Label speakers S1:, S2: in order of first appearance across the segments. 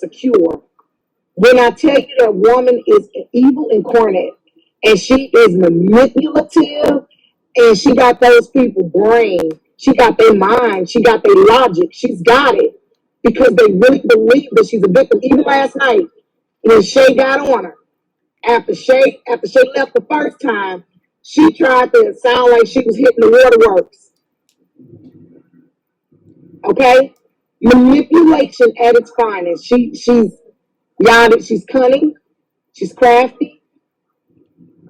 S1: secure. When I tell you that woman is evil incarnate, and she is manipulative, and she got those people brain, she got their mind, she got their logic, she's got it because they really believe that she's a victim. Even last night, when Shay got on her, after Shay left the first time, she tried to sound like she was hitting the waterworks. Okay, manipulation at its finest. She's yachted. She's cunning. She's crafty.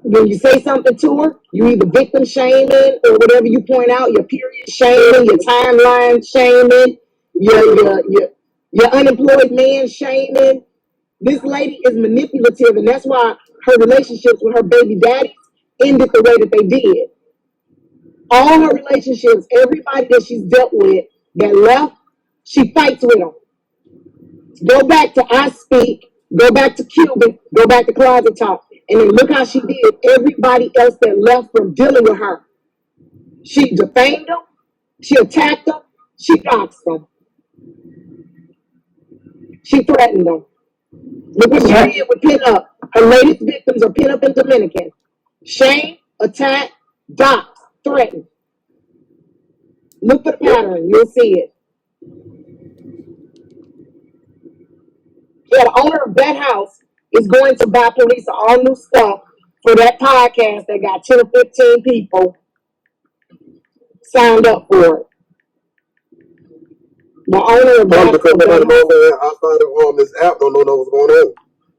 S1: When you say something to her, you either victim shaming or whatever you point out, your period shaming, your timeline shaming, your unemployed man shaming. This lady is manipulative, and that's why her relationships with her baby daddies ended the way that they did. All her relationships, everybody that she's dealt with that left, she fights with them. Go back to I Speak, go back to Cuban, go back to Closet Talk, and then look how she did everybody else that left from dealing with her. She defamed them, she attacked them, she doxed them, she threatened them. Look what she did with Pin Up. Her latest victims are Pin Up and Dominican. Shame, attack, dox, threaten. Look for the pattern, you'll see it. Yeah, the owner of that house is going to buy police all new stuff for that podcast that got 10 or 15 people signed up for it. The owner of
S2: Probably because nobody knows outside of this app don't know what's going on.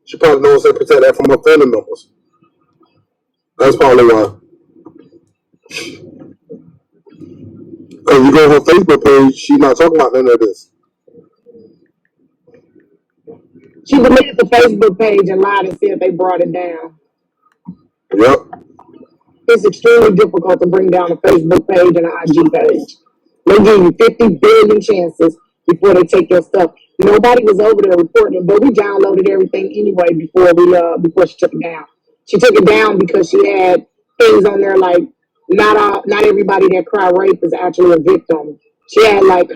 S2: She probably knows how to protect that from her family members. That's probably why. Because you go to her Facebook page, she's not talking about none of this.
S1: She deleted the Facebook page and lied and said they brought it down.
S2: Yep.
S1: It's extremely difficult to bring down a Facebook page and an IG page. They give you 50 billion chances before they take your stuff. Nobody was over there reporting it, but we downloaded everything anyway before she took it down. She took it down because she had things on there like not everybody that cry rape is actually a victim. She had like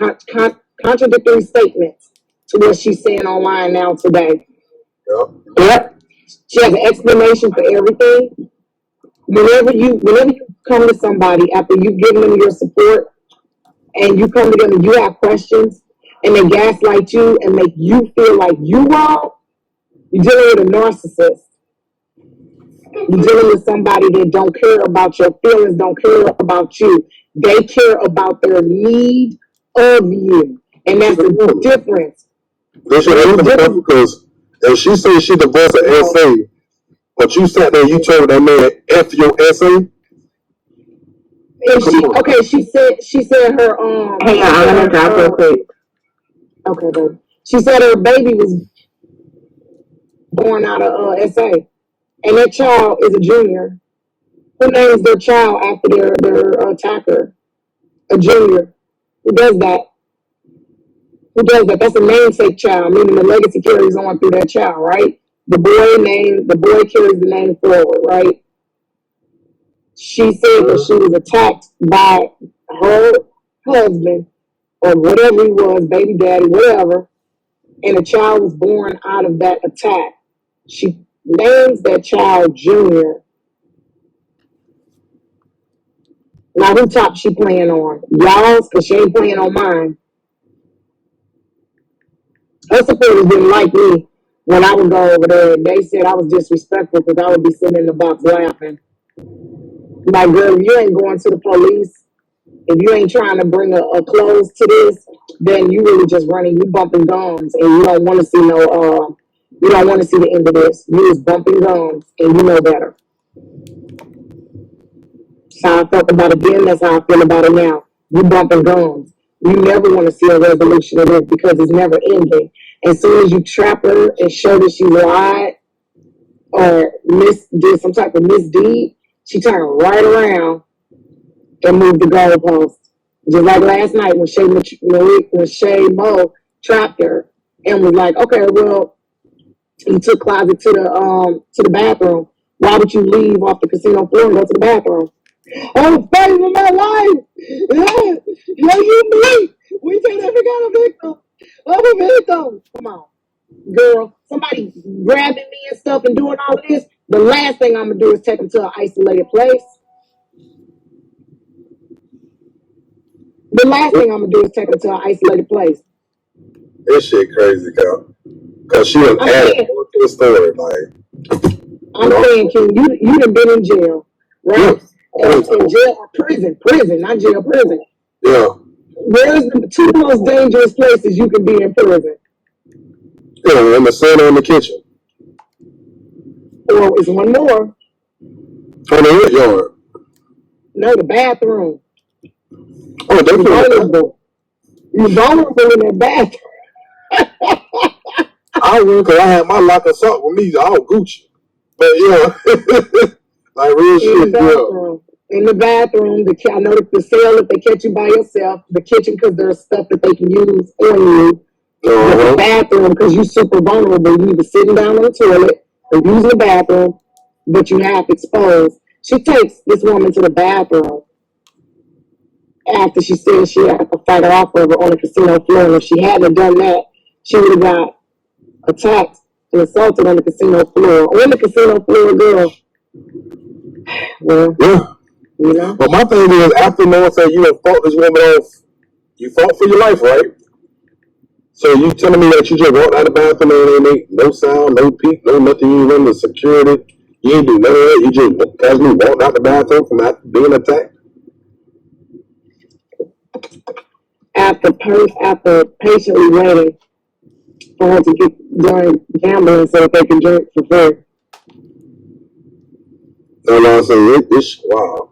S1: contradictory statements to what she's saying online now today. Yep. She has an explanation for everything. Whenever you come to somebody after you've given them your support and you come to them and you have questions and they gaslight you and make you feel like you wrong, you're dealing with a narcissist. You're dealing with somebody that don't care about your feelings, don't care about you. They care about their need of you. And that's the difference.
S2: They should have because if she said she divorced an SA, but you sat there, you told that man F your SA.
S1: And she said her
S3: Hang on, I'm gonna drop real quick.
S1: Okay, baby. She said her baby was born out of SA, and that child is a junior. Who names their child after their attacker? A junior. Who does that? Who does that? That's a namesake child, meaning the legacy carries on through that child, right? The boy carries the name forward, right? She said that she was attacked by her husband or whatever he was, baby daddy, whatever, and a child was born out of that attack. She names that child Junior. Now, who top she playing on? Y'all's, because she ain't playing on mine. Her supporters didn't like me when I would go over there. They said I was disrespectful because I would be sitting in the box laughing. Like, girl, if you ain't going to the police, if you ain't trying to bring a close to this, then you really just running, you bumping gums, and you don't want to see you don't want to see the end of this. You was bumping gums, and you know better. That's how I felt about it then, that's how I feel about it now. You bumping gums. You never want to see a resolution of this because it's never ending. As soon as you trap her and show that she lied or did some type of misdeed, she turned right around and moved the goalpost. Just like last night when Shay Mo trapped her and was like, okay, well, he took Closet to the bathroom. Why would you leave off the casino floor and go to the bathroom? I was fighting for my life. Yeah, you me. We take every kind of victim. I'm a victim. Come on. girl, somebody grabbing me and stuff and doing all of this, the last thing I'm gonna do is take them to an isolated place. The last thing I'm gonna do is take them to an isolated place.
S2: This shit crazy, Cal. Cause she done
S1: I'm
S2: added
S1: saying,
S2: more to the story. Like,
S1: I'm saying, King, you done been in jail, right? In jail or prison, not jail, prison.
S2: Yeah.
S1: Where's the two most dangerous places you can be in prison?
S2: Yeah, in the sun or in the kitchen.
S1: Or is one more?
S2: On the wood yard.
S1: No, the bathroom.
S2: Oh,
S1: You're vulnerable. You're vulnerable in that bathroom.
S2: I went because I had my lock of salt with me. I was Gucci. But yeah, like real shit.
S1: In the bathroom, I know the cell if they catch you by yourself, the kitchen because there's stuff that they can use on you. The bathroom because you're super vulnerable. You either sitting down on the toilet or using the bathroom, but you half exposed. She takes this woman to the bathroom after she said she had to fight her off of her on the casino floor. And if she hadn't done that, she would have got attacked and assaulted on the casino floor. On the casino floor, girl. Well,
S2: yeah.
S1: You know?
S2: But my thing is, after knowing that you have fought this woman off, you fought for your life, right? So you telling me that you just walked out of the bathroom and ain't no sound, no peep, no nothing, you run the security, you ain't do none of that, you just casually walked out the bathroom from after being attacked?
S1: After patiently waiting for her to get done gambling so that they can drink for free.
S2: No, I'm saying it's wow.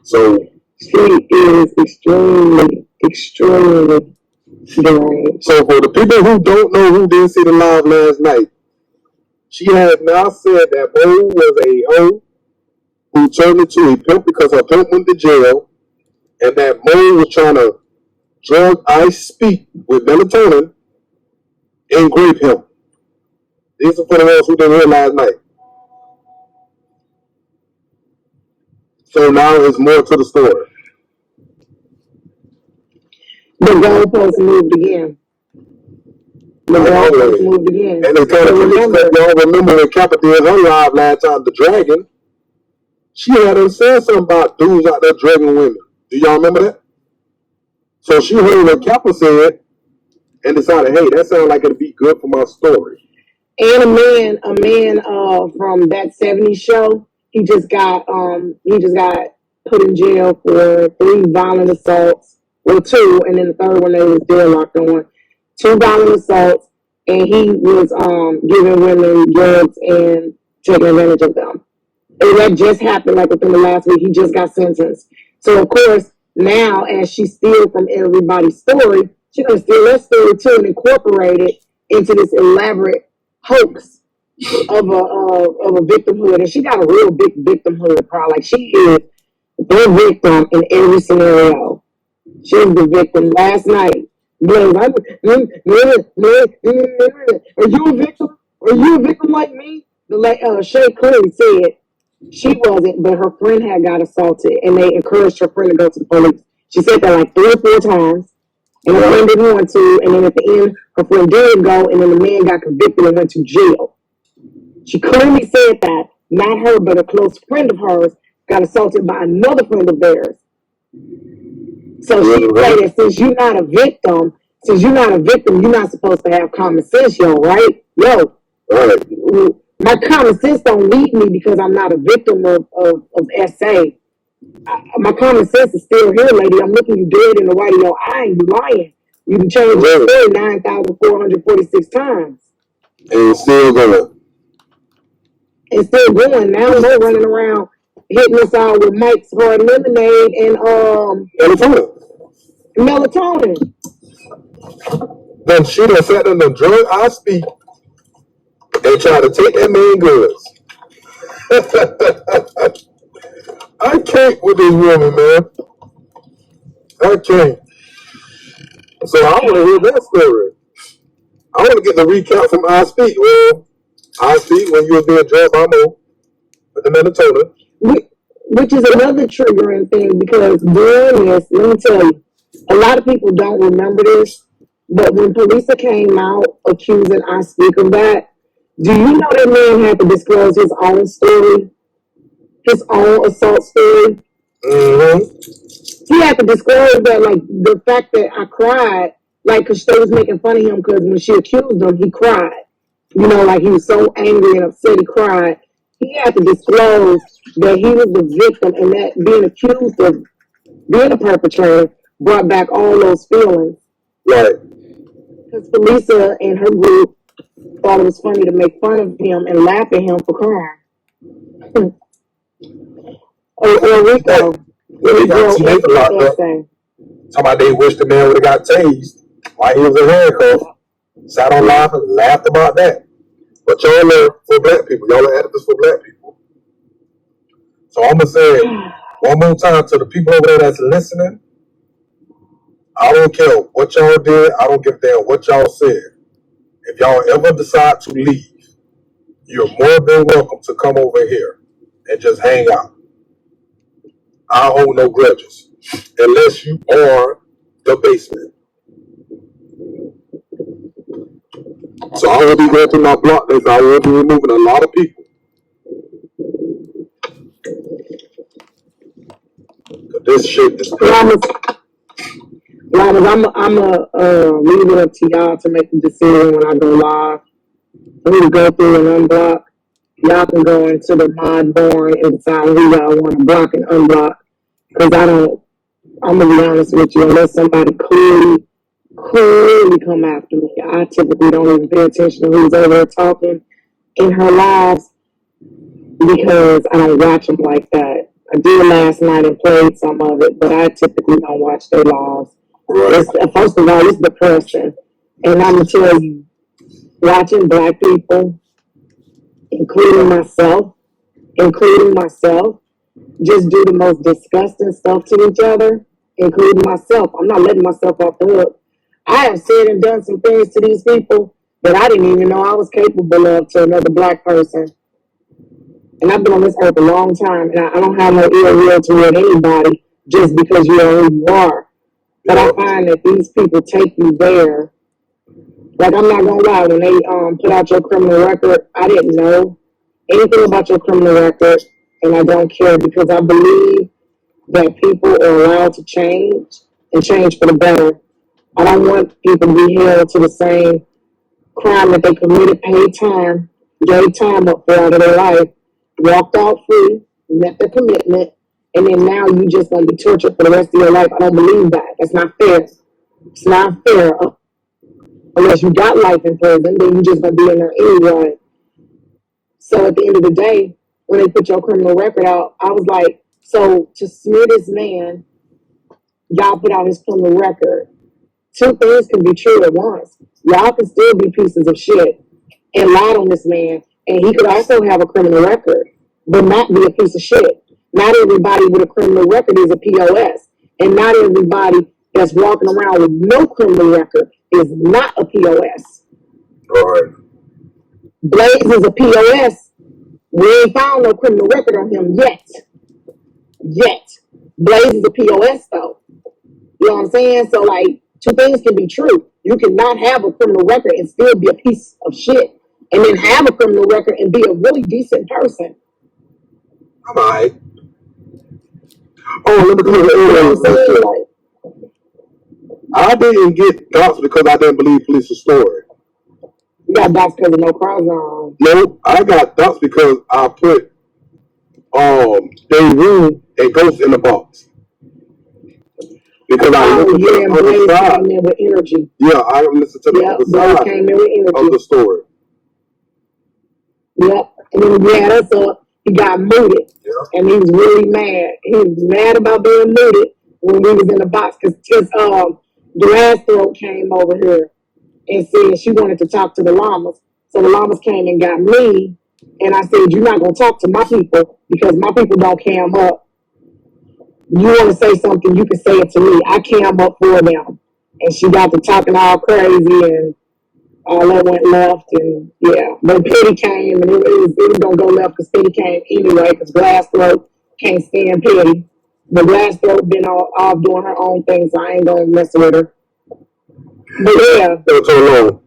S2: So
S1: she is extremely deranged.
S2: So for the people who don't know who didn't see the live last night, she has now said that Mo was a hoe who turned into a pimp because her pimp went to jail, and that Mo was trying to drug Ice Speak with melatonin and grape him. These are for the ones who didn't hear last night. So now there's more to the story.
S1: The goalpost moved again. The goalpost moved again.
S2: And it's kind of y'all remember when Kappa did her live last time, the Dragon, she had her said something about dudes out there dragging women. Do y'all remember that? So she heard what Kappa said and decided, hey, that sounds like it'd be good for my story.
S1: And a man from that '70s show, he just got put in jail for 3 violent assaults. Well, 2, and then the third one they was deadlocked on. 2 violent assaults, and he was giving women drugs and taking advantage of them. And that just happened like within the last week. He just got sentenced. So of course now, as she steals from everybody's story, she's gonna steal that story too and incorporate it into this elaborate hoax of a victimhood. And she got a real big victimhood problem. Like she is the victim in every scenario. She was the victim last night. Are you a victim? Are you a victim like me? Shay clearly said she wasn't, but her friend had got assaulted, and they encouraged her friend to go to the police. She said that like 3 or 4 times, and her friend didn't want to, and then at the end, her friend did go, and then the man got convicted and went to jail. She clearly said that, not her, but a close friend of hers got assaulted by another friend of theirs. So she said that since you're not a victim, you're not supposed to have common sense, right? My common sense don't lead me because I'm not a victim of SA. My common sense is still here, lady. I'm looking you dead in the white of your eye and you lying. You can change your story 9,446 times.
S2: And still going.
S1: Now they're running around hitting us all with Mike's Hard Lemonade and melatonin.
S2: Then she done sat on the drug I speak and try to take that man goods. I can't with this woman, man. I can't. So I want to hear that story. I want to get the recount from I Speak. Well, I Speak when you were being drugged by Mo with the melatonin.
S1: Which is another triggering thing because during this, let me tell you, a lot of people don't remember this, But when Polisa came out accusing I Speak of that, do you know that man had to disclose his own story, his own assault story? He had to disclose that, like the fact that I cried, like, because they was making fun of him because when she accused him, he cried. You know, like he was so angry and upset, he cried. He had to disclose that he was the victim and that being accused of being a perpetrator brought back all those feelings.
S2: Right.
S1: Because Felisa and her group thought it was funny to make fun of him and laugh at him for crying. Or Rico.
S2: They got Nathan locked up. Talking about they wish the man would have got tased while he was in handcuffs. Sat on live and laughed about that. But y'all are for black people. Y'all are activists for black people. So I'm going to say one more time to the people over there that's listening. I don't care what y'all did. I don't give a damn what y'all said. If y'all ever decide to leave, you're more than welcome to come over here and just hang out. I hold no grudges unless you are the basement. So I will be going through my block list. I will be removing a lot of people. This shit is crazy.
S1: I'm leave it up to y'all to make the decision when I go live. For me to go through and unblock. Y'all can go into the mod board and decide who y'all want to block and unblock. Because I'm going to be honest with you, unless somebody clearly come after me, I typically don't even pay attention to who's over there talking in her lives because I don't watch them like that. I did last night and played some of it, but I typically don't watch their lives. First of all, it's depressing. And I'm going to tell you, watching black people, including myself, just do the most disgusting stuff to each other, including myself. I'm not letting myself off the hook. I have said and done some things to these people that I didn't even know I was capable of to another black person. And I've been on this earth a long time, and I don't have no ill will toward anybody just because you are who you are. But I find that these people take you there. Like, I'm not gonna lie, when they put out your criminal record, I didn't know anything about your criminal record, and I don't care because I believe that people are allowed to change and change for the better. I don't want people to be held to the same crime that they committed, paid time, gave time up for out of their life, walked out free, met their commitment, and then now you just gonna be tortured for the rest of your life. I don't believe that. That's not fair. It's not fair. Unless you got life in prison, then you just gonna be in there anyway. So at the end of the day, when they put your criminal record out, I was like, so to smear this man, y'all put out his criminal record. Two things can be true at once. Y'all can still be pieces of shit and lie on this man, and he could also have a criminal record, but not be a piece of shit. Not everybody with a criminal record is a POS, and not everybody that's walking around with no criminal record is not a POS.
S2: Right.
S1: Blaze is a POS. We ain't found no criminal record on him yet. Blaze is a POS though. You know what I'm saying? So like, two things can be true. You cannot have a criminal record and still be a piece of shit, and then have a criminal record and be a really decent person.
S2: I'm alright. Oh, let me tell you, I didn't get doxxed because I didn't believe police's story.
S1: You got doxxed because of no crime zone.
S2: No, I got doxxed because I put Daru and Ghost in the box. Because I listened to the other side. Came in with energy. Yeah, I listened to the other side
S1: came in with energy
S2: of the story.
S1: Yep, and then he had us up. He got mooted, and he was really mad. He was mad about being mooted when we was in the box because Glassthroat came over here and said she wanted to talk to the llamas. So the llamas came and got me, and I said, "You're not gonna talk to my people because my people don't cam up. You want to say something, you can say it to me. I cam up for them." And she got to talking all crazy, and all that went left, and yeah. But Petty came, and it was gonna go left because Petty came anyway because Glassthroat can't stand Petty. But Glassthroat been off doing her own thing, so I ain't gonna mess with her. But yeah,
S2: That's so long.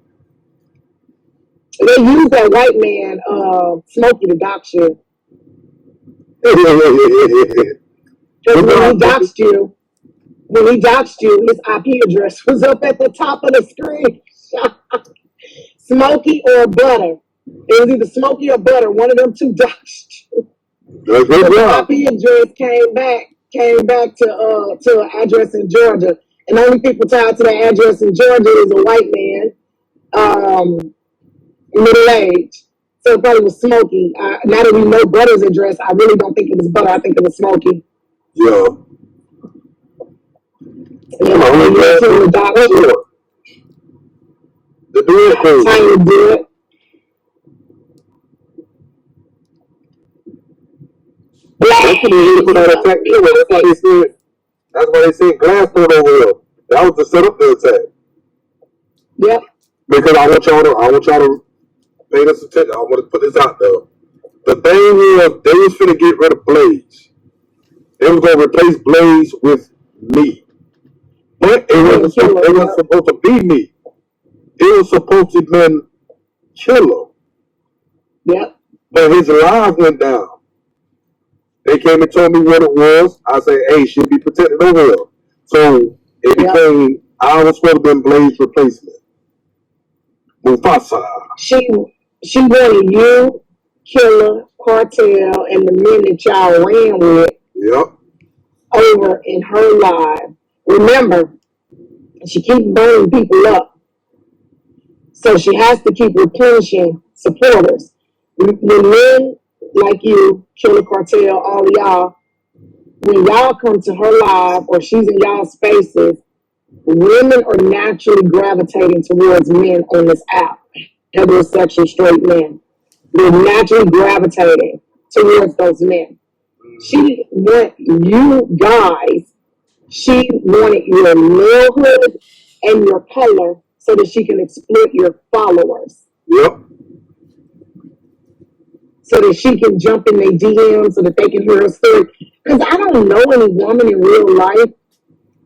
S1: they use that white man, Smokey, to dox you. Because when he doxed you, his IP address was up at the top of the screen. Smokey or Butter. It was either Smokey or Butter. One of them two doxed you.
S2: That's good
S1: The
S2: job.
S1: IP address came back to an address in Georgia, and the only people tied to that address in Georgia is a white man, middle age. So it probably was Smokey. Now that we know Butter's address, I really don't think it was Butter. I think it was Smokey.
S2: Yeah. The dude code.
S1: Tiny do it.
S2: That's what they really put out attack anyway. That's why they said Glassstone over here. That was to set up the attack.
S1: Yep.
S2: Because I want y'all to pay this attention. I want to put this out there. The thing was, they was finna get rid of Blaze. They was gonna replace Blaze with me. But it wasn't supposed to be me. It was supposed to have been Killer.
S1: Yep.
S2: But his live went down. They came and told me what it was. I said, hey, she'll be protected over here. So it became, I was supposed to have been Blaze's replacement. Mufasa.
S1: She wanted you, Killer, Cartel, and the men that y'all ran with over in her live. Remember, she keeps burning people up. So she has to keep replenishing supporters. When men like you, Killer, Cartel, all of y'all, when y'all come to her live or she's in y'all spaces, women are naturally gravitating towards men on this app, heterosexual straight men. They're naturally gravitating towards those men. She wanted you guys, she wanted your malehood and your color so that she can exploit your followers.
S2: Yep.
S1: So that she can jump in their DMs so that they can hear her story. Because I don't know any woman in real life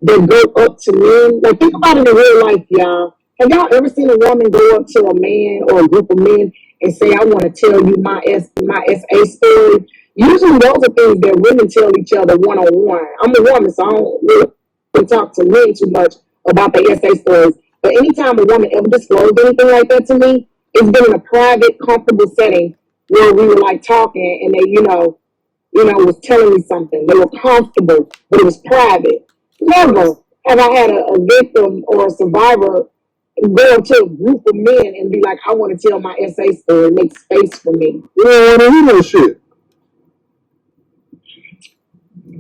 S1: that go up to men. Like, think about it in real life, y'all. Have y'all ever seen a woman go up to a man or a group of men and say, I want to tell you my SA story? Usually those are things that women tell each other one-on-one. I'm a woman, so I don't really talk to men too much about their SA stories. But anytime a woman ever disclosed anything like that to me, it's been in a private, comfortable setting where we were like talking and they, was telling me something. They were comfortable, but it was private. Never have I had a victim or a survivor go up to a group of men and be like, I want to tell my SA story, make space for me.
S2: You don't want to hear that shit.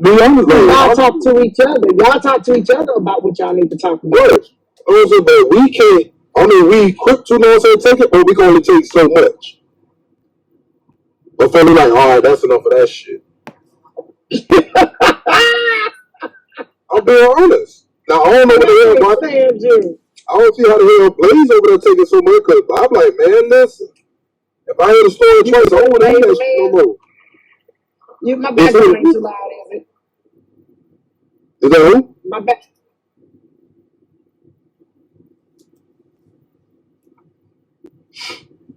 S1: Y'all talk to each other. Y'all talk to each other about what y'all need to talk about.
S2: Right. Also, but we can't, we quick to know so take it, but we can only take so much. Before we like, all right, that's enough of that shit. I'm being honest. Now, I don't know what the hell about it. I don't see how the hell Blaze over there taking so much, because I'm like, man, listen. If I hear the story twice, I don't want to hear that shit no more.
S1: My background ain't too loud, is it?
S2: Is that who?
S1: My back.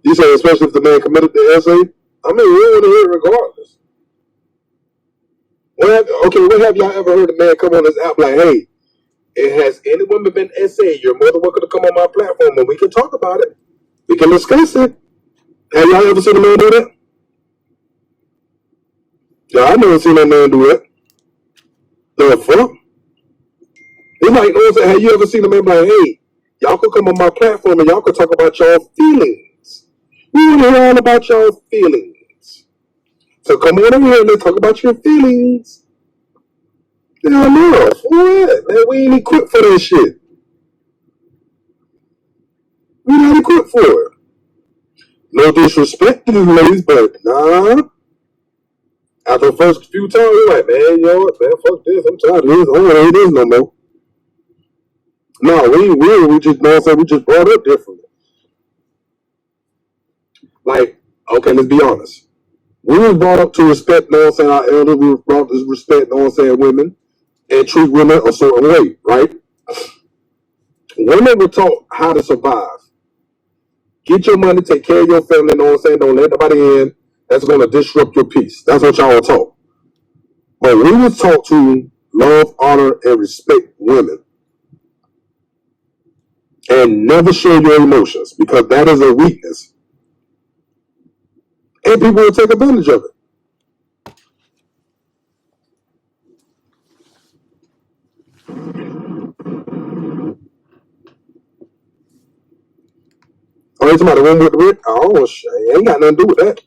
S2: You say especially if the man committed the SA? I mean, we want to hear it regardless. What have y'all ever heard a man come on this app like, hey, has any woman been SA? You're more than welcome to come on my platform and we can talk about it. We can discuss it. Have y'all ever seen a man do that? Yeah, I never seen a man do that. The fuck? It's like, have you ever seen a man be like, hey, y'all could come on my platform and y'all could talk about y'all feelings. We want to hear all about y'all feelings. So come on over here and let's talk about your feelings. Yeah, no, for what? Man, we ain't equipped for that shit. We not equipped for it. No disrespect to these ladies, but nah. After the first few times, we're like, man, fuck this. I'm tired of this. I don't want to hear this no more. No, we just, we just brought up differently. Like, okay, let's be honest. We were brought up to respect, our elders. We were brought to respect, women and treat women a certain way, right? Women were taught how to survive. Get your money, take care of your family, know what I'm saying? Don't let nobody in that's going to disrupt your peace. That's what y'all were taught. But we were taught to love, honor, and respect women. And never show your emotions, because that is a weakness. And people will take advantage of it. Oh, you talking about the woman with the red? I don't want. It ain't got nothing to do with that.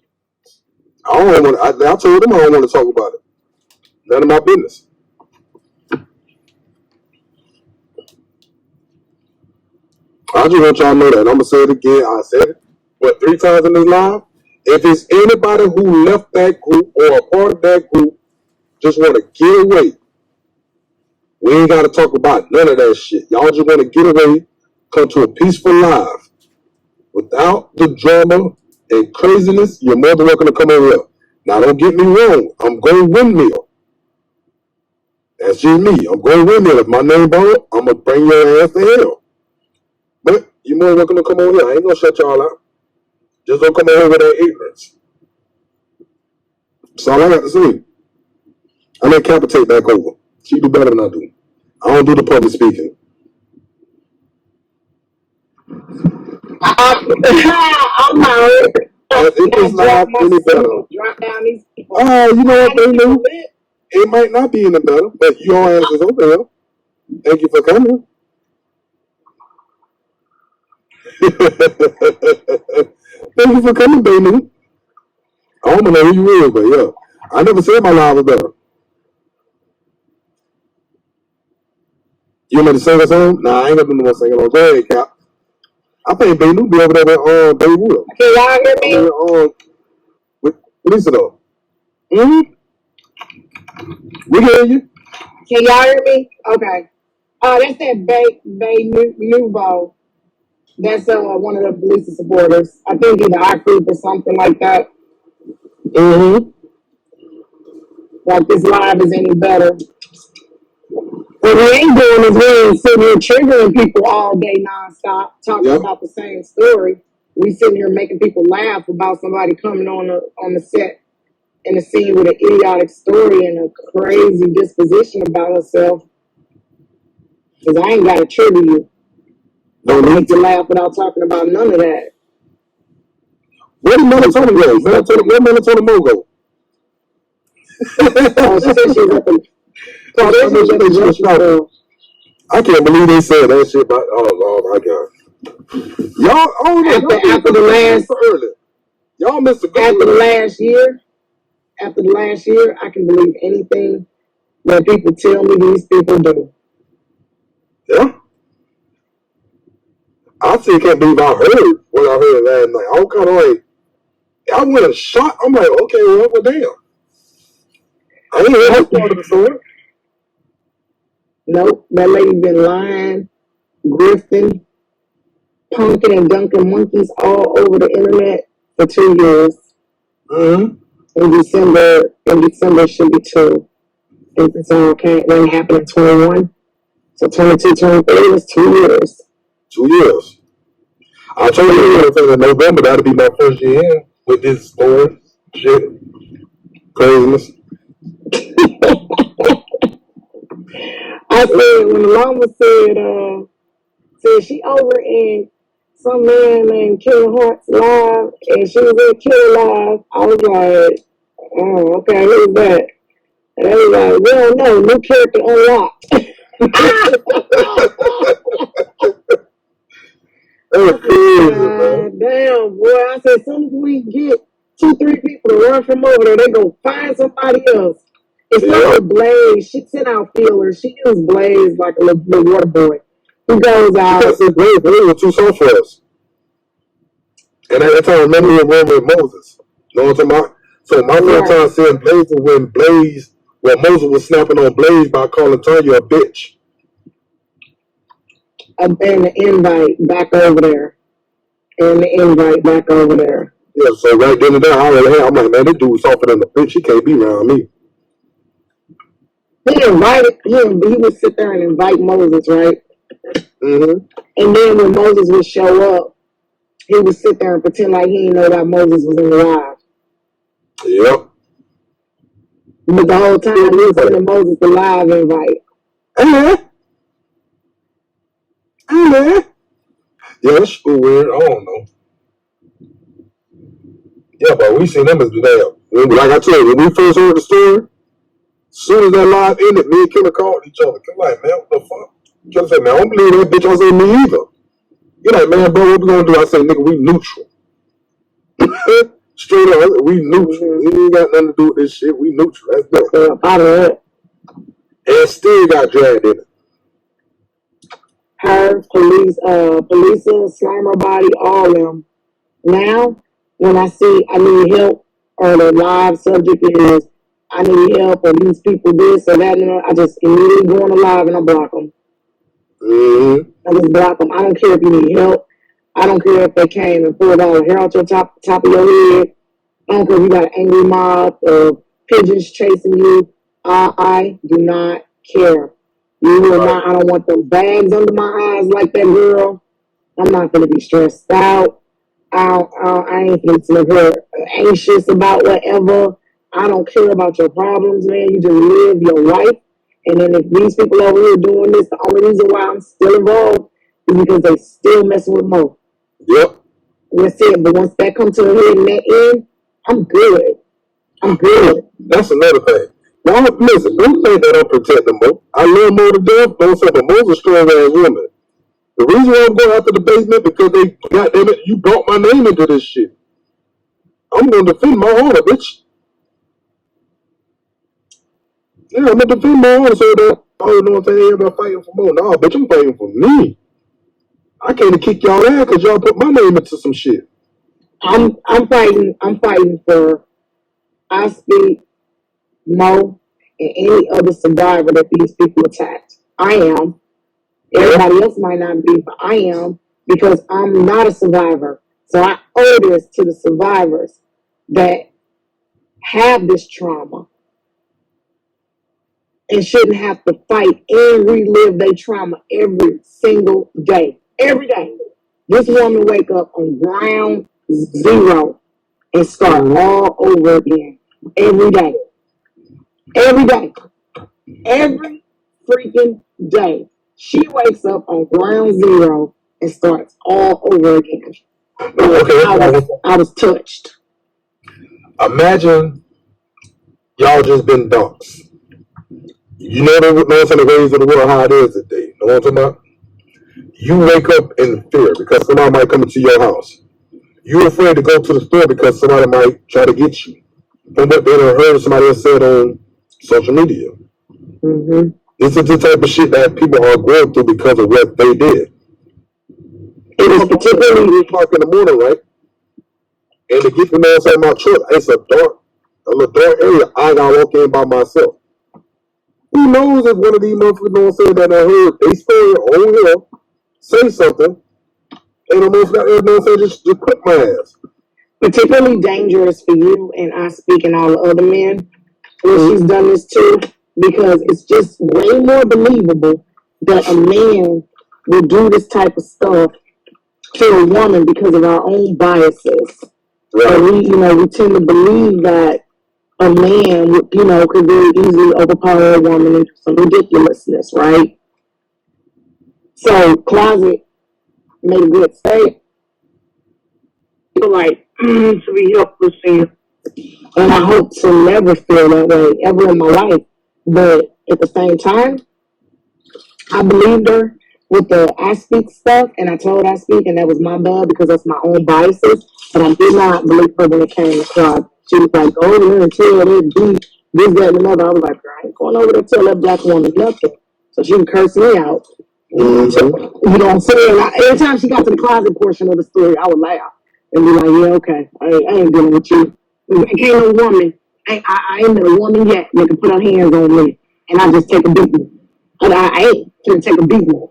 S2: I don't want. I told them I don't want to talk about it. None of my business. I just want y'all to know that. I'm gonna say it again. I said it, 3 times in this live. If it's anybody who left that group or a part of that group, just want to get away. We ain't got to talk about none of that shit. Y'all just want to get away, come to a peaceful life without the drama and craziness. You're more than welcome to come over here. Now, don't get me wrong. I'm going windmill. That's just me. I'm going windmill. If my name brought, I'm going to bring your ass to hell. But you're more than welcome to come over here. I ain't going to shut y'all out. Just don't come over with that ignorance. That's all I got to say. I let Kappa take back over. She do better than I do. I don't do the public speaking.
S1: I'm not.
S2: If it's not any better.
S1: Drop down these people.
S2: You know what, they knew. It might not be any better, but your ass is over here. Thank you for coming. Thank you for coming, baby. I don't know who you is, but yeah. I never said my live was better. You want me to sing a song? Nah, I ain't gonna do no more singing on. Go ahead, Cap. I think Baby Lou be over there with Baby Wood.
S1: Can y'all hear me?
S2: With Lisa though. We can hear you.
S1: Can y'all hear me? Okay. That's that Bay Nouveau. That's one of the police supporters. I think either our group or something like that. Like this live is any better. What we ain't doing is we ain't sitting here triggering people all day nonstop, talking about the same story. We sitting here making people laugh about somebody coming on the set in the scene with an idiotic story and a crazy disposition about herself. Because I ain't got to trigger you. Don't make you laugh without talking about none of that.
S2: Where did Melatonin go? Where Melatonin Mo go?
S1: Oh, she said she was at the...
S2: I can't believe they said that shit about. Oh my god! Y'all, after the last early, y'all missed a good
S1: after the last year, I can believe anything that people tell me these people do.
S2: Yeah, I still can't believe I heard what I heard last night. I'm kind of like, I went a shot. I'm like, okay, well damn. I ain't heard that part of the story.
S1: Nope, that lady been lying, grifting, punking and dunking monkeys all over the internet for 2 years. In December should be 2. It's all okay. When it happened in 21. So 22, 23 was 2 years.
S2: 2 years. I told you in November that'll be my first year in with this story. Shit. Craziness.
S1: I said when the mama said she over in some man named Killer Hearts live and she was at Killer Live, I was like, oh, okay, who's that? And they was like, we don't know, new character unlocked.
S2: That's crazy, man.
S1: Damn, boy. I said, as soon as we get 2-3 people to run from over there, they go find somebody else. It's not Blaze. She sent out feelers. She used Blaze like a little water boy. He goes out.
S2: Because Blaze was too soft for us. And at that time, remember we were with Moses. You know what I'm talking about? So my first time seeing Blaze was when Moses was snapping on Blaze by calling Tanya a bitch.
S1: And the invite back over there.
S2: Yeah, so right then and there, I'm like, man, this dude softer than a bitch. He can't be around me.
S1: He invited him, but he would sit there and invite Moses, right?
S2: Mm-hmm.
S1: And then when Moses would show up, he would sit there and pretend like he didn't know that Moses was in the live.
S2: Yep.
S1: But the whole time he was sending Moses the live invite.
S2: Yeah, that's super weird. I don't know. Yeah, but we seen them as the damn. Like I told you, when we first heard the story, as soon as that live ended, me and Killer called each other. Killer like, man, what the fuck? Killer said, man, I don't believe that bitch. I said, me either. You're like, man, bro, what we gonna do? I say, nigga, we neutral. Straight up, we neutral. We ain't got nothing to do with this shit. We neutral. That's dope.
S1: Out of it.
S2: And still got dragged in it.
S1: Her, Felisa, Slimer Body, all of them. Now, when I see I need help, or the live subject is I need help, or these people this or that, and I just immediately go on the live and I block them.
S2: Mm-hmm.
S1: I just block them. I don't care if you need help. I don't care if they came and pulled all the hair out your top of your head. I don't care if you got an angry mob of pigeons chasing you. I do not care. You will not. I don't want those bags under my eyes like that girl. I'm not gonna be stressed out. I ain't gonna be anxious about whatever. I don't care about your problems, man. You just live your life. And then if these people over here doing this, the only reason why I'm still involved is because they still messing with Mo.
S2: Yep.
S1: That's it. But once that comes to a head and that end, I'm good. I'm good.
S2: That's another thing. Now, listen, don't think that I'm protecting Mo. I love Mo to death. Don't say, but Mo's a strong ass woman. The reason why I'm going after the basement because they, goddamn it, you brought my name into this shit. I'm going to defend my honor, bitch. Yeah, I'm going to defend my honor so that, oh, you know what I'm saying? Everybody fighting for Mo. Nah, bitch, I'm fighting for me. I came to kick y'all ass because y'all put my name into some shit.
S1: I'm fighting for I Speak, Mo, and any other survivor that these people attacked. I am. Everybody else might not be, but I am, because I'm not a survivor. So I owe this to the survivors that have this trauma and shouldn't have to fight and relive their trauma every single day. Every day. This woman wake up on ground zero and start all over again. Every day. Every day. Every freaking day. She wakes up on ground zero and starts all over again.
S2: Okay,
S1: I was touched.
S2: Imagine y'all just been dunks. You know the ways of the world, how it is today. You know what I'm talking about? You wake up in fear because somebody might come into your house. You're afraid to go to the store because somebody might try to get you. From what they done heard somebody else said on social media.
S1: Mm-hmm.
S2: This is the type of shit that people are going through because of what they did. It was particularly 3 o'clock in the morning, right? And to get from there inside my truck, it's a little dark area. I gotta walk in by myself. Who knows if one of these motherfuckers say that I heard they story on here, say something, and almost got everyone just clip my ass.
S1: Particularly dangerous for you and I Speak and all the other men when she's done this too, because it's just way more believable that a man will do this type of stuff to a woman because of our own biases. Right. And we tend to believe that a man would, could very easily overpower a woman into some ridiculousness, right? So Closet made a good statement. Like, to be helpless, and I hope to never feel that way ever in my life. But at the same time, I believed her with the I Speak stuff, and I told I Speak, and that was my bad because that's my own biases. But I did not believe her when it came to Closet. She was like, go over there and tell that dude this, that, and another. I was like, I ain't going over there to tell that black woman nothing. So she would curse me out. Mm-hmm. You know what I'm saying? Every time she got to the closet portion of the story, I would laugh and be like, yeah, okay, I ain't dealing with you. I ain't no woman. I ain't met a woman yet that can put her hands on me and I just take a beating. And I ain't gonna take a beating.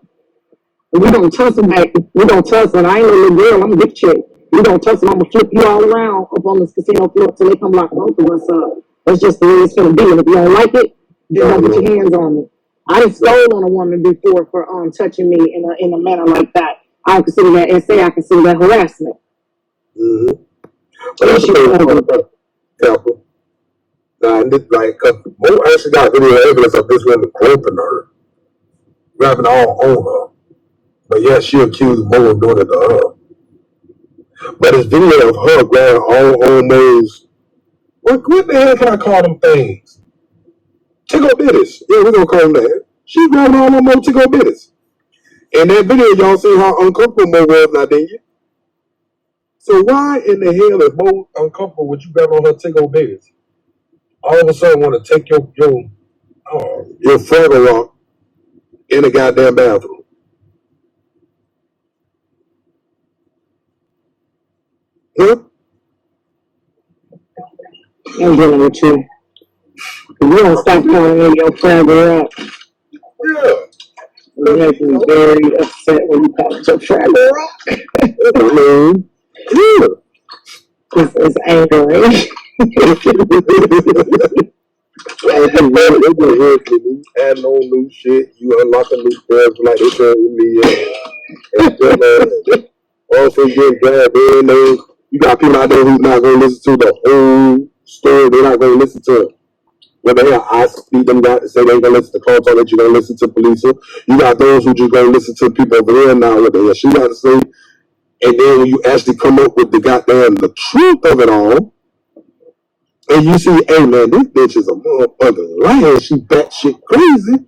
S1: We don't tussle back. We don't tussle. I ain't no little girl. I'm a big chick. We don't tussle. I'm gonna flip you all around up on this casino floor till they come lock both of us up. That's just the way it's gonna be. And if you don't like it, then don't put your hands on me. I done stole on a woman before for touching me in a manner like that. I consider that SA. I consider that harassment.
S2: Mm-hmm. But that's the thing about Captain. And this, like, cause Mo actually got video evidence of this woman groping her, grabbing all on her. But yeah, she accused Mo of doing it to her. But it's video of her grabbing all on Mo's. What the hell can I call them things? Tickle bitties. Yeah, we're gonna call them that. She grabbing all on Mo tickle bitties. In that video, y'all see how uncomfortable Mo was, now, didn't you? So why in the hell is Mo uncomfortable with you grabbing on her tickle bitties? All of a sudden want to take your Fraggle Rock in the goddamn bathroom. Huh?
S1: I'm dealing with you. You don't stop calling me your Fraggle Rock.
S2: Yeah.
S1: You make me very upset when you call it your Fraggle Rock.
S2: Yeah.
S1: It's angering.
S2: Adding on new shit, you unlocking new tabs like they tell me. Also get grabbed in there. You got people out there who's not going to listen to the whole story. They're not going to listen to whether they I speak them got to say they ain't going to listen to Carlton, that you're going to listen to police. You got those who just going to listen to people over there now what the hell she got to say. And then when you actually come up with the truth of it all, and you see, hey man, this bitch is a motherfucking liar. She batshit crazy.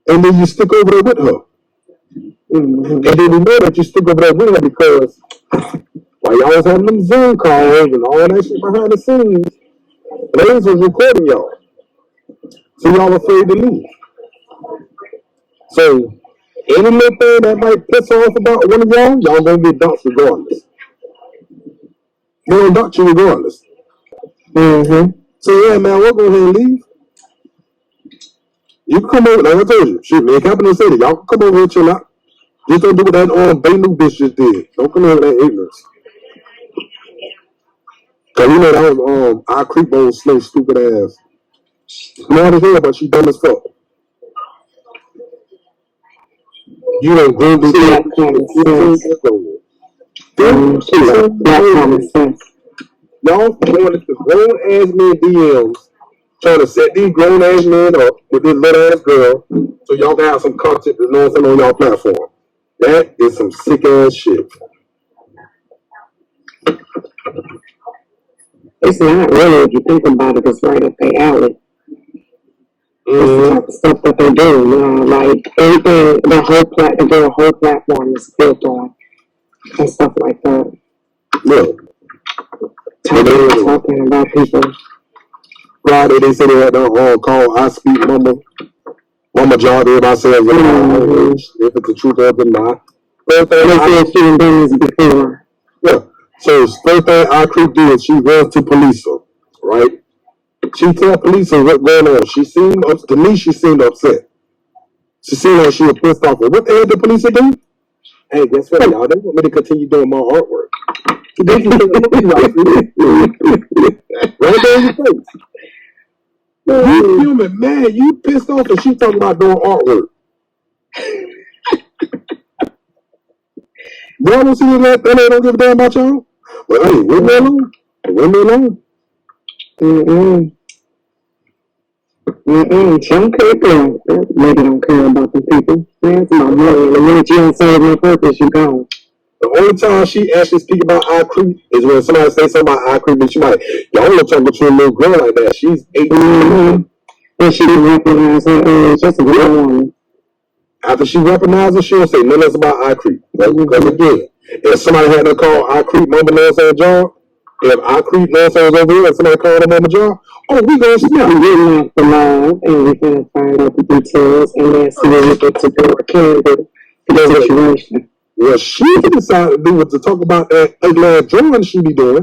S2: And then you stick over there with her. Mm-hmm. And then we know that you stick over there with her because while y'all was having them Zoom calls and all that shit behind the scenes, Blaze was recording y'all. So y'all afraid to leave. So any little thing that might piss off about one of y'all gonna get dumped regardless. They're gonna dump you regardless. Mm-hmm. So yeah, man, we'll go ahead and leave. You can come over, like I told you. Shit, man, Captain said it. Y'all can come over and chill out. Just don't do what that Bay New bitch just did. Don't come over that ignorance. Cause you know that was our creep old slow stupid ass. Smart as hell, but she dumb as fuck. You done groomed this
S1: She got common sense.
S2: Y'all going to grown ass men DMs trying to set these grown ass men up with this little ass girl so y'all can have some content that's nonsense on y'all platform. That is some sick ass shit.
S1: It's not really, if you think about it, it's right up their alley. It's the type of stuff that they do, you know, like everything, the whole platform is built on and stuff like that.
S2: Yeah.
S1: Talking about people.
S2: Friday, they said they had to call I Speak Mama John, everybody says, if it's the truth or not. First thing they said she done done this before. Yeah. So first thing I Creep did, she runs to police her, right? She tell police what's going on. To me, she seemed upset. She seemed like she was pissed off. What the hell did police do? Hey, guess what, y'all? They want me to continue doing my artwork. They can right there in your face. You human, man. You pissed off and she talking about doing artwork. Y'all don't see that they don't give a damn about y'all? Well, hey, leave me alone. Leave me alone.
S1: She don't care about them. Maybe don't care about the people. It's about money. The minute you don't serve no purpose, you gone.
S2: The only time she actually speak about iCreep is when somebody say something about iCreep and she like, y'all don't talk to a little girl like that. She's 18.
S1: And she didn't recognize her age. Just a real woman.
S2: After she recognized her, she'll say nothing else about iCreep. Because again, if somebody had to call iCreep Mama Nancy job, if iCreep Nancy was over here and somebody called her Mama job, we gonna snap.
S1: We're getting off the live and we're gonna find out the details and then see what we get to do or can do for the situation.
S2: Well, she decided to do was to talk about that ugly ass drawing she be doing.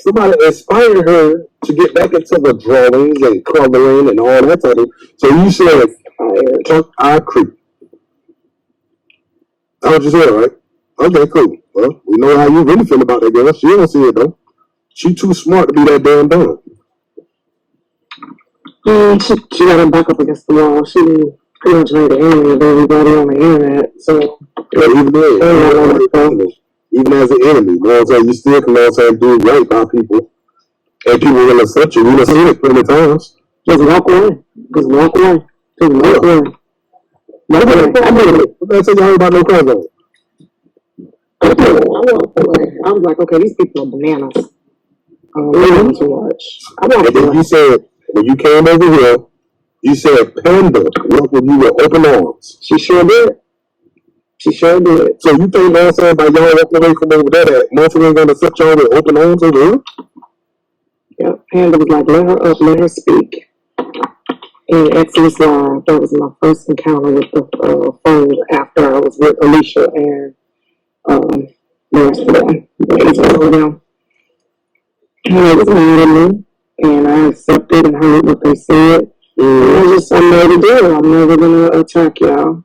S2: Somebody inspired her to get back into the drawings and coloring and all that type of. So you said, talk iCreep. That's what you said, right? Okay, cool. Well, we know how you really feel about that girl. She don't see it though. She too smart to be that damn dumb.
S1: She got her back up against the wall. She pretty much made the enemy of everybody on the internet. So
S2: Yeah, even then, even as an enemy, you know what I'm saying? You still can also do right by people. And people will accept you. We've seen it plenty of times.
S1: just walk away. Just walk away. Just walk away. Walk away. I did it.
S2: What did I tell you about no crime zone?
S1: I walked away. I was like, okay, these people are bananas. They too much. I walked
S2: And then
S1: away.
S2: you said, when you came over here, you said Panda welcomed you with open arms.
S1: She sure did. She sure did.
S2: So you think, you know what I'm saying, by y'all walking away from over there, that motherfucker ain't gonna accept y'all with open arms over here?
S1: Yeah, Panda was like, let her up, let her speak. And Exodus Live, that was my first encounter with the phone after I was with Alicia and the rest of them. And they was mad at me, and I accepted and heard what they said. I made a deal. I'm never gonna attack y'all.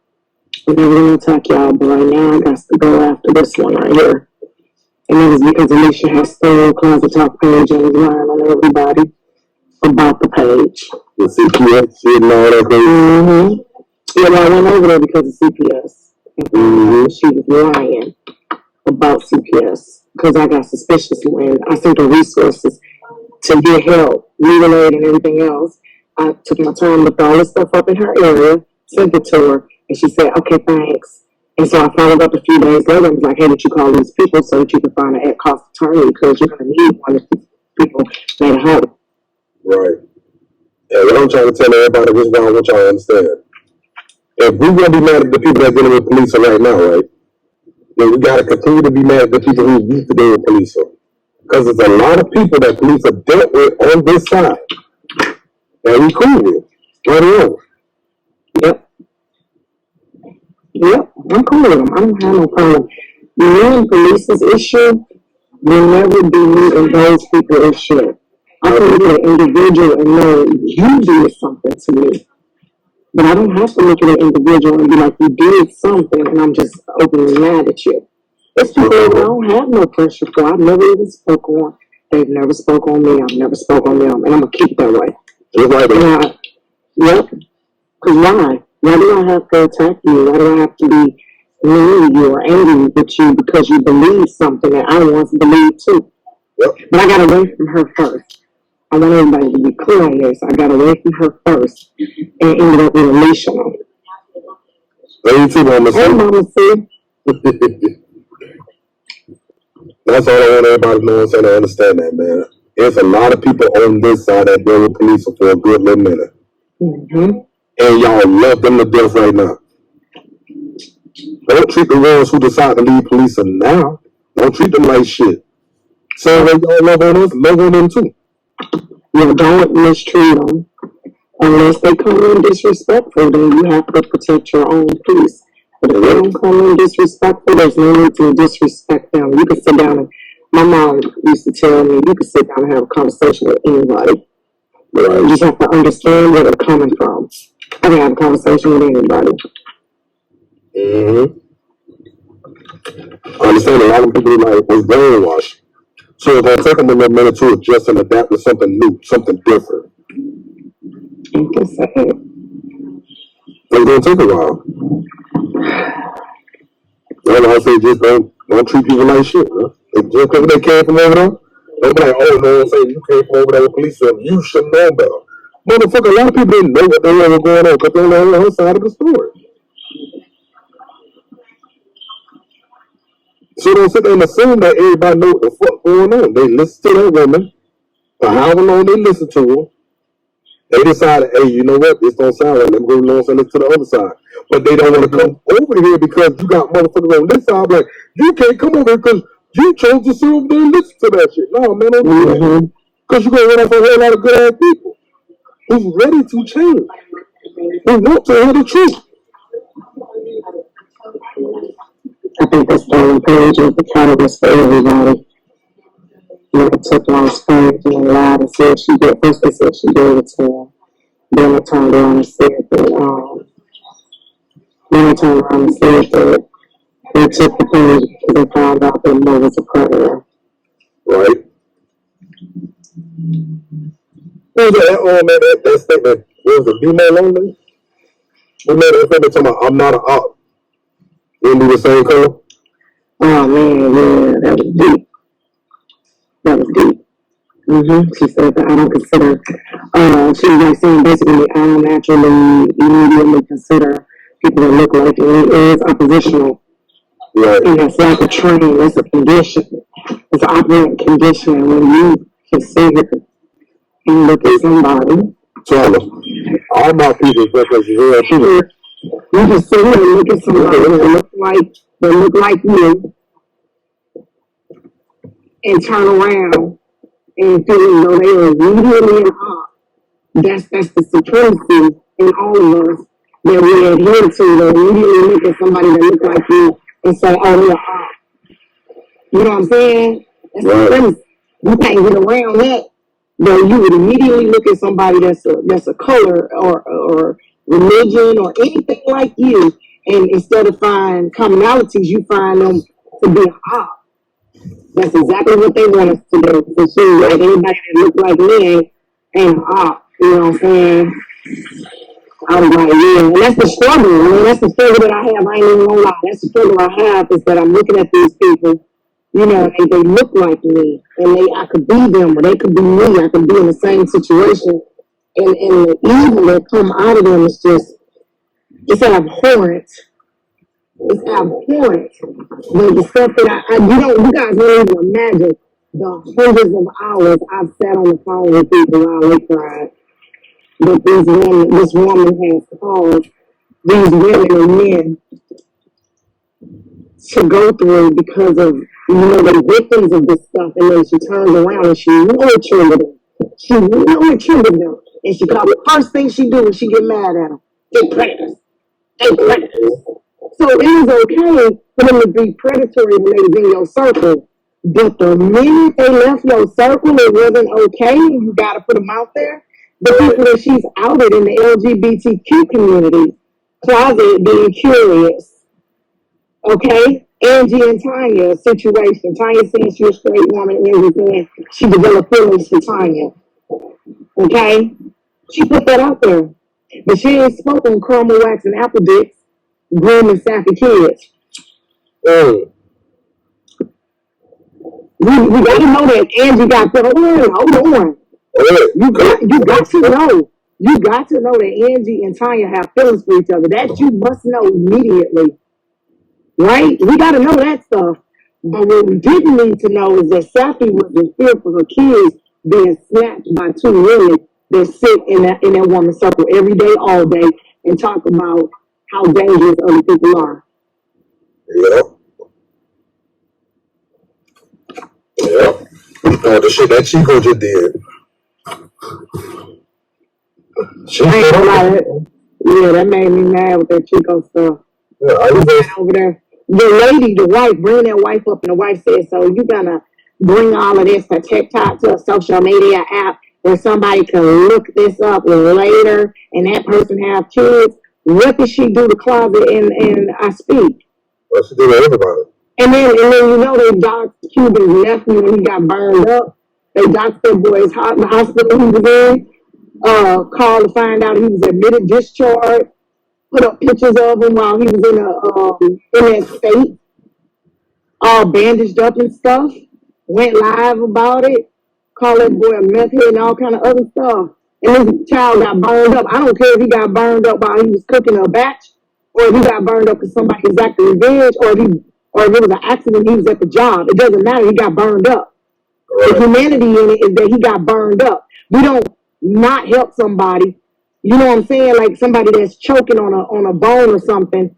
S1: I'm never gonna attack y'all, but right now I got to go after this one right here. And it was because Alicia has stole Closet Talk page and was lying on everybody about the page.
S2: The CPS shit and all that crazy.
S1: Yeah, well, I went over there because of CPS. And she was lying about CPS because I got suspicious when I sent her resources to get help, legal aid and everything else. I took my time, looked all this stuff up in her area, sent it to her, and she said, okay, thanks. And so I followed up a few days later and was like, hey, did you call these people so that you can find an at-cost attorney because you're going to need one if these people made a help.
S2: Right. And what I'm trying to tell everybody, which is what I want y'all to understand. If we're going to be mad at the people that are dealing with police right now, right, then we got to continue to be mad at the people who used to deal with police. Because there's a lot of people that police have dealt with on this side that we cool with. Right on.
S1: Yep, I'm cool with them. I don't have no problem. Me and police's issue will never be me and those people's issue. I can look at an individual and know you did something to me. But I don't have to look at an individual and be like, you did something and I'm just openly mad at you. It's people that I don't have no pressure for. I've never even spoke on. They've never spoke on me. I've never spoke on them. And I'm going to keep it that way.
S2: Just like that.
S1: Yep. Because why? Why do I have to attack you? Why do I have to be mean to you or angry with you because you believe something that I once believed too?
S2: Yep.
S1: But I got away from her first. I want everybody to be clear on this. I got away from her first and ended up with Alicia.
S2: Thank you, Mama C.
S1: Hey, Mama C.
S2: That's all I want everybody to know and to understand that, man. There's a lot of people on this side that deal with police for a good little minute. And y'all love them to death right now. Don't treat the ones who decide to leave police now. Don't treat them like shit. Same way y'all love on us, love on them too.
S1: You don't mistreat them. Unless they come in disrespectful, then you have to protect your own peace. But if they don't come in disrespectful, there's no need to disrespect them. You can sit down and, my mom used to tell me, you can sit down and have a conversation with anybody. Right. You just have to understand where they're coming from. I can have a conversation with anybody.
S2: I understand a lot of people like was brainwashed. So it's going to take them a little minute to adjust and adapt to something new, something different.
S1: It's
S2: going to take a while. And I say just don't treat people like shit, man. Just because they came from over there, don't be like, oh no, say you came from over there with police, so you should know better. Motherfucker, a lot of people didn't know what the hell was going on because they only heard her side of the story. So don't sit there and assume that everybody know what the fuck going on. They listen to that woman for however long they listen to her. They decided, hey, you know what? This don't sound right. Let me go listen to the other side. But they don't want to come over here because you got motherfuckers on this side. Like, you can't come over here because you chose to sit over there and listen to that shit. No, man, don't do that. Because you're going to run off a whole lot of good ass people who's ready to change, who want to hear the truth.
S1: I think that's the only page of the catalyst for everybody. You took Long's page and lied and said she did. First they said she gave it to him. Then they turned around and said that, they took the page because they found out that Mo was a predator.
S2: Right. What was that statement? What was it? Be more lonely? We made that statement talking about, I'm not an op. Didn't be the same color?
S1: Oh man, yeah, that was deep. That was deep. She said that I don't consider. She was like saying basically I don't naturally immediately consider people that look like me is oppositional.
S2: Right.
S1: And it's like a training, it's a condition. It's an operating condition when you consider and look at somebody.
S2: Charles, all my people look like you.
S1: You can sit here and look at somebody that look like you and turn around and feel as though they are immediately in awe. That's the supremacy in all of us that we adhere to. That immediately look at somebody that looks like you and say, "Oh, they're awe." You know what I'm saying? That's supremacy. You can't get around that. Though you would immediately look at somebody that's a color or religion or anything like you, and instead of find commonalities, you find them to be awe. That's exactly what they want us to do. So see, like anybody that look like me ain't awe. You know what I'm saying? I was like, yeah, and that's the struggle. I mean, that's the struggle that I have. I ain't even gonna lie. That's the struggle I have is that I'm looking at these people. You know, they look like me, and I could be them, or they could be me. I could be in the same situation, and the evil that come out of them is just, it's abhorrent. It's abhorrent. But the stuff that you guys don't even imagine the hundreds of hours I've sat on the phone with people while they cried. That this woman has caused these women and men to go through because of, the victims of this stuff, and then she turns around and she really triggered them. She really triggered them. And she called the first thing she do when she get mad at them. They predators. They predators. So it is okay for them to be predatory when they was in your circle. But the minute they left your circle, it wasn't okay. You gotta put them out there. The people that she's outed in the LGBTQ community, closet being curious. Okay? Angie and Tanya situation. Tanya saying she's a straight woman. Angie saying she developed feelings for Tanya. Okay? She put that out there. But she ain't spoken caramel wax and apple dicks, grooming sappy kids. We got to know that Angie got put on. Hold on. You got to know. You got to know that Angie and Tanya have feelings for each other. That you must know immediately. Right? We got to know that stuff. But what we didn't need to know is that Safi was in fear for her kids being snatched by two women that sit in that woman's circle every day, all day, and talk about how dangerous other people are.
S2: Yeah. The shit that Chico just did.
S1: Yeah, that made me mad with that Chico stuff. Yeah, I was over there. The lady, the wife, bring that wife up, and the wife said, "So you gonna bring all of this to TikTok, to a social media app where somebody can look this up later, and that person have kids? What did she do to Closet and I Speak?"
S2: Well, she did everybody.
S1: And then they doxed Cuban's nephew when he got burned up. They doxed that boy's the hospital he was in. Called to find out he was admitted discharged. Put up pictures of him while he was in that state, all bandaged up and stuff. Went live about it. Called that boy a meth head and all kind of other stuff. And this child got burned up. I don't care if he got burned up while he was cooking a batch, or if he got burned up because somebody exacted revenge, or if it was an accident, he was at the job. It doesn't matter. He got burned up. Right. The humanity in it is that he got burned up. We don't not help somebody. You know what I'm saying? Like somebody that's choking on a bone or something.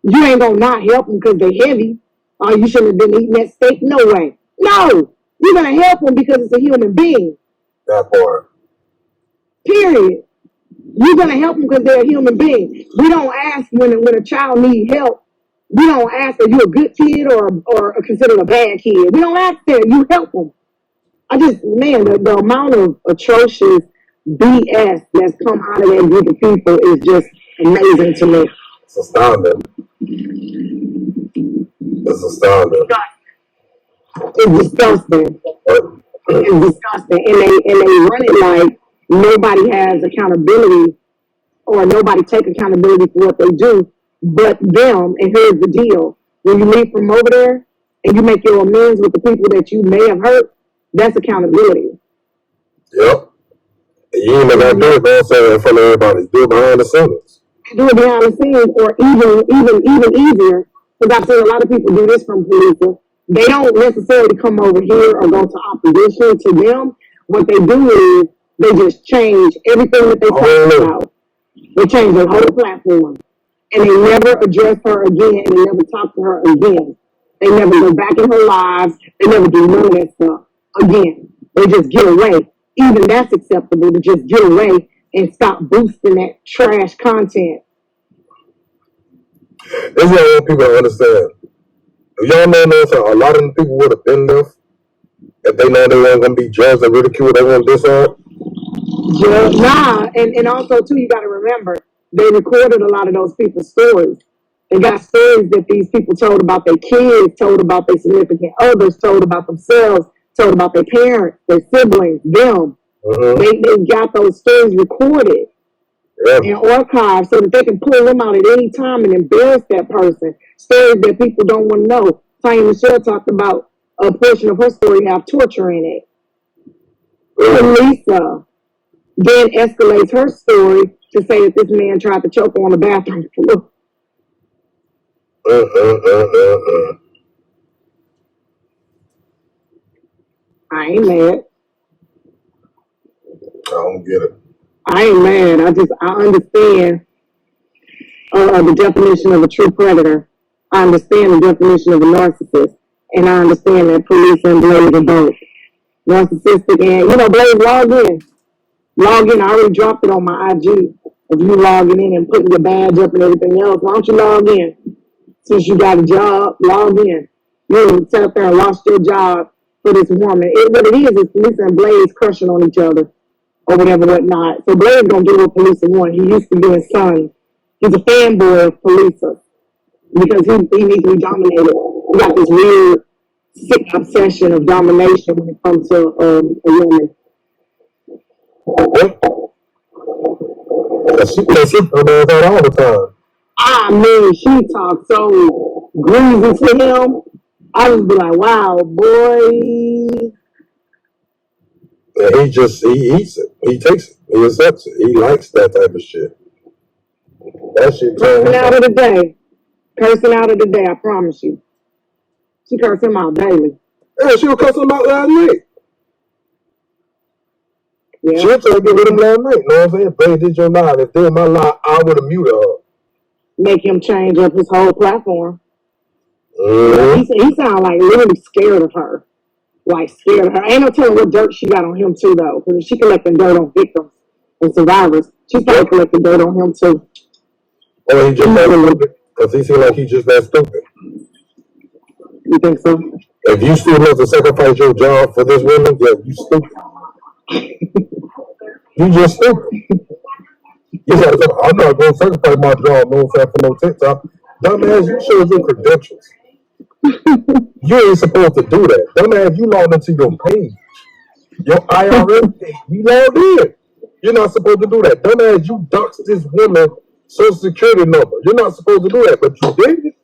S1: You ain't gonna not help them because they're heavy. Oh, you shouldn't have been eating that steak. No way. No. You're gonna help them because it's a human being.
S2: That part.
S1: Period. You're gonna help them because they're a human being. We don't ask when a child needs help. We don't ask, are you a good kid or considered a bad kid? We don't ask that. You help them. The amount of atrocious BS that's come out of that group of people is just amazing to me.
S2: It's astounding. It's astounding.
S1: It's disgusting. It's disgusting. And they run it like nobody has accountability or nobody take accountability for what they do but them. And here's the deal. When you leave from over there and you make your amends with the people that you may have hurt, that's accountability.
S2: Yep. And you ain't gotta do it, man, say in front of everybody. Do it behind the scenes.
S1: Do it behind the scenes, or even easier, because I've seen a lot of people do this from police. They don't necessarily come over here or go to opposition to them. What they do is they just change everything that they talk about. They change their whole platform. And they never address her again, and they never talk to her again. They never go back in her lives. They never do none of that stuff again. They just get away. Even that's acceptable, to just get away and stop boosting that trash content.
S2: This is what I want people to understand. If y'all know this, a lot of them people would have been left if they know they weren't going to be judged and ridiculed. They want this out.
S1: Nah, and also too, you got to remember, they recorded a lot of those people's stories. They got stories that these people told about their kids, told about their significant others, told about themselves, told about their parents, their siblings, them. They got those stories recorded and archived so that they can pull them out at any time and embarrass that person. Stories that people don't want to know. Tanya Michelle talked about a portion of her story have torture in it. Even Lisa then escalates her story to say that this man tried to choke her on the bathroom floor. I ain't mad.
S2: I don't get it.
S1: I ain't mad. I understand the definition of a true predator. I understand the definition of a narcissist. And I understand that police and Blaze are both narcissistic. And, Blaze, log in. Log in. I already dropped it on my IG. If you logging in and putting your badge up and everything else, why don't you log in? Since you got a job, log in. You sat up there and lost your job for this woman. What it is police and Blaze crushing on each other or whatnot. So Blaze gonna do what police want. He used to be his son. He's a fanboy of police because he needs to be dominated. He got this weird, sick obsession of domination when it comes to a woman.
S2: She does that all the time.
S1: I mean, she talks so greasy to him. I just be like, wow, boy.
S2: And he eats it. He takes it. He accepts it. He likes that type of shit. That shit.
S1: Cursing out of the day. Cursing out of the day, I promise you. She cursed him out daily.
S2: Yeah, she was cursing him out last night. Yeah. She was trying to get rid of him last night. You know what I'm saying? Blaze did your live. If they were my live, I would have muted her.
S1: Make him change up his whole platform. He sounded like literally scared of her. Like scared of her. Ain't no telling what dirt she got on him too, though. Because she collecting dirt on victims and survivors. She started collecting dirt on him too.
S2: Oh, he just that stupid? Because he seemed like he just that stupid.
S1: You think so?
S2: If you still have to sacrifice your job for this woman, yeah, you stupid. You just stupid. You gotta say, I'm not going to sacrifice my job no for no TikTok. Dumbass, you show your credentials. You ain't supposed to do that. Dumbass, you logged into your page. Your IRS page. You logged in. You're not supposed to do that. Dumbass, you doxed this woman social security number. You're not supposed to do that, but you did it.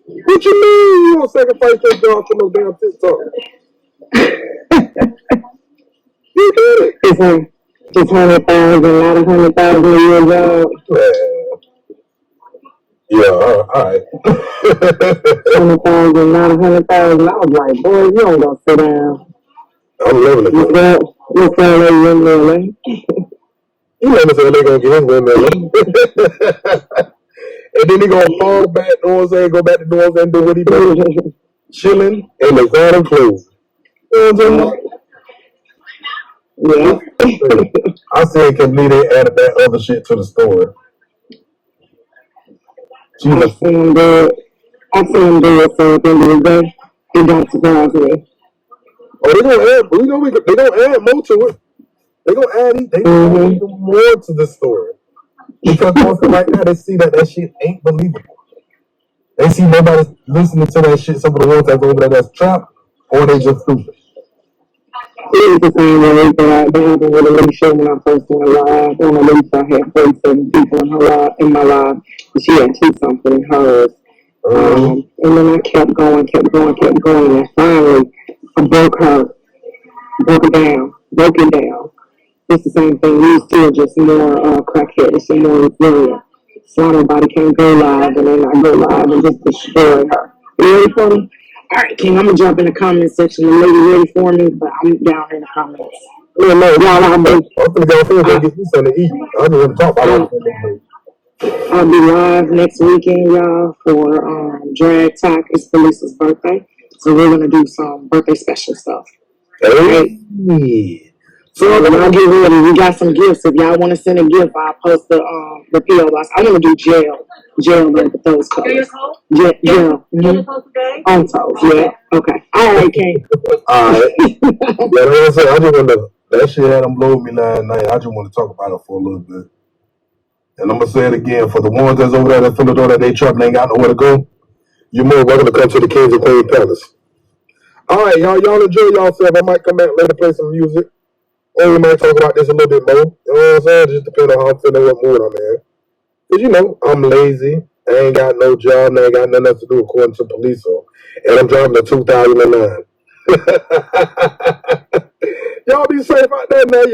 S2: What you mean you don't sacrifice your job for no damn TikTok? You did it.
S1: It's 100,000, not 100,000 a year job.
S2: Yeah, all right.
S1: 100,000, not 100,000. I was like, boy, you don't go sit down.
S2: I'm living it.
S1: What's that lady windmill, eh?
S2: You never said they're gonna get his windmill. And then he gonna fall back, you know what I'm saying? Go back to the doors and do what he does. Chilling in the garden clothes. You know what I'm saying?
S1: Yeah.
S2: I said Kimberly they added that other shit to the story.
S1: I've seen him do it, so at the end of the day, it don't surprise me.
S2: Oh, they gonna add more to it. They gonna add even more to the story. Because right now they see that shit ain't believable. They see nobody listening to that shit, some of the ones that's over there that's trapped, or they just stupid.
S1: It was the same way that happened with Alicia when I first went live. On Alicia, I had 47 people in my live, and she had 2-something in hers. And then I kept going, and finally I broke it down. It's the same thing. We still just more crackheadish and more resilient. So nobody can go live and then I go live and just destroy her. You ready for me? All right, King, I'm gonna jump in the comment section. The lady ready for me, but I'm down in the comments.
S2: No,
S1: Y'all,
S2: I'm gonna go upstairs and get you something to eat. I just want to talk about it.
S1: I'll be live next weekend, y'all, for Drag Talk. It's Felicia's birthday, so we're gonna do some birthday special stuff.
S2: Hey.
S1: So when I get ready, we got some gifts. If y'all want to send a gift, I'll post the PO box. I want to do gel with those colors. Gel. Mm-hmm. On toes, yeah. Okay. All right, King.
S2: Alright. Yeah, that's what I said. I just want to, that shit had them blow me last night. I just want to talk about it for a little bit. And I'm going to say it again. For the ones that's over there that feel that they trouble ain't got nowhere to go, you're more welcome to come to the Kings and Queens Palace. Alright, y'all enjoy yourself. I might come back later, play some music. Or we might talk about this a little bit more. You know what I'm saying? Just depending on how I'm feeling, what mood I'm in. Because, you know, I'm lazy. I ain't got no job and I ain't got nothing else to do according to police. And I'm driving a 2009. Y'all be safe out there, man.